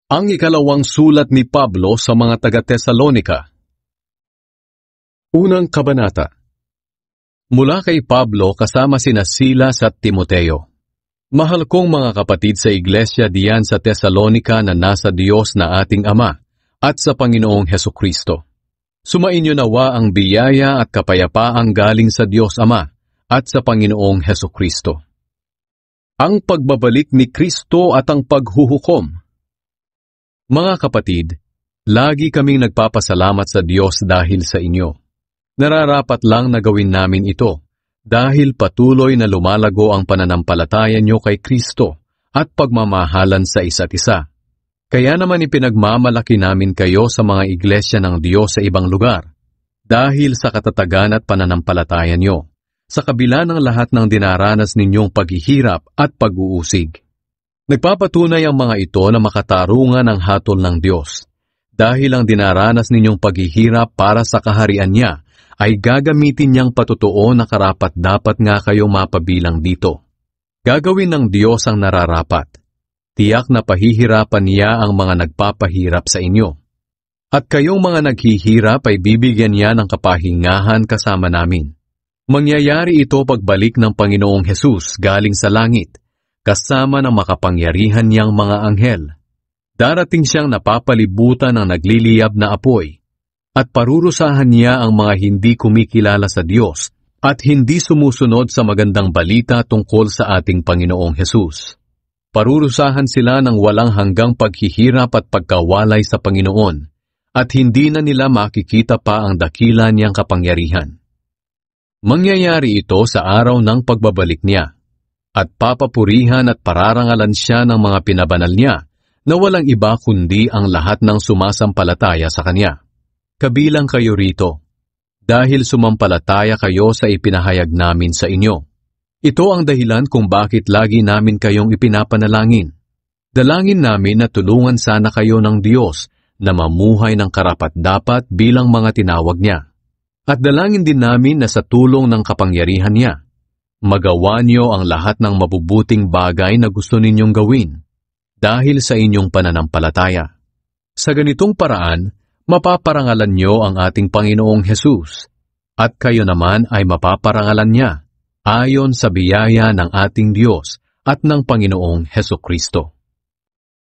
Ang ikalawang sulat ni Pablo sa mga taga-Tesalonika. Unang kabanata. Mula kay Pablo kasama sina Silas at Timoteo. Mahal kong mga kapatid sa iglesia diyan sa Tesalonika na nasa Diyos na ating Ama at sa Panginoong Hesukristo. Sumainyo nawa ang biyaya at kapayapaang galing sa Diyos Ama at sa Panginoong Hesukristo. Ang pagbabalik ni Kristo at ang paghuhukom. Mga kapatid, lagi kaming nagpapasalamat sa Diyos dahil sa inyo. Nararapat lang na gawin namin ito dahil patuloy na lumalago ang pananampalataya nyo kay Kristo at pagmamahalan sa isa't isa. Kaya naman ipinagmamalaki namin kayo sa mga iglesia ng Diyos sa ibang lugar dahil sa katatagan at pananampalataya nyo, sa kabila ng lahat ng dinaranas ninyong paghihirap at pag-uusig. Nagpapatunay ang mga ito na makatarungan ang hatol ng Diyos, dahil ang dinaranas ninyong paghihirap para sa kaharian niya ay gagamitin niyang patutuo na karapat-dapat nga kayong mapabilang dito. Gagawin ng Diyos ang nararapat. Tiyak na pahihirapan niya ang mga nagpapahirap sa inyo. At kayong mga naghihirap ay bibigyan niya ng kapahingahan kasama namin. Mangyayari ito pagbalik ng Panginoong Hesus galing sa langit, kasama ng makapangyarihan niyang mga anghel. Darating siyang napapalibutan ng nagliliyab na apoy, at parurusahan niya ang mga hindi kumikilala sa Diyos at hindi sumusunod sa magandang balita tungkol sa ating Panginoong Hesus. Parurusahan sila ng walang hanggang paghihirap at pagkawalay sa Panginoon, at hindi na nila makikita pa ang dakila niyang kapangyarihan. Mangyayari ito sa araw ng pagbabalik niya, at papapurihan at pararangalan siya ng mga pinabanal niya na walang iba kundi ang lahat ng sumasampalataya sa Kanya. Kabilang kayo rito, dahil sumampalataya kayo sa ipinahayag namin sa inyo. Ito ang dahilan kung bakit lagi namin kayong ipinapanalangin. Dalangin namin na tulungan sana kayo ng Diyos na mamuhay ng karapat-dapat bilang mga tinawag niya. At dalangin din namin na sa tulong ng kapangyarihan niya, magawa niyo ang lahat ng mabubuting bagay na gusto ninyong gawin dahil sa inyong pananampalataya. Sa ganitong paraan, mapaparangalan niyo ang ating Panginoong Hesus, at kayo naman ay mapaparangalan niya ayon sa biyaya ng ating Diyos at ng Panginoong Hesukristo.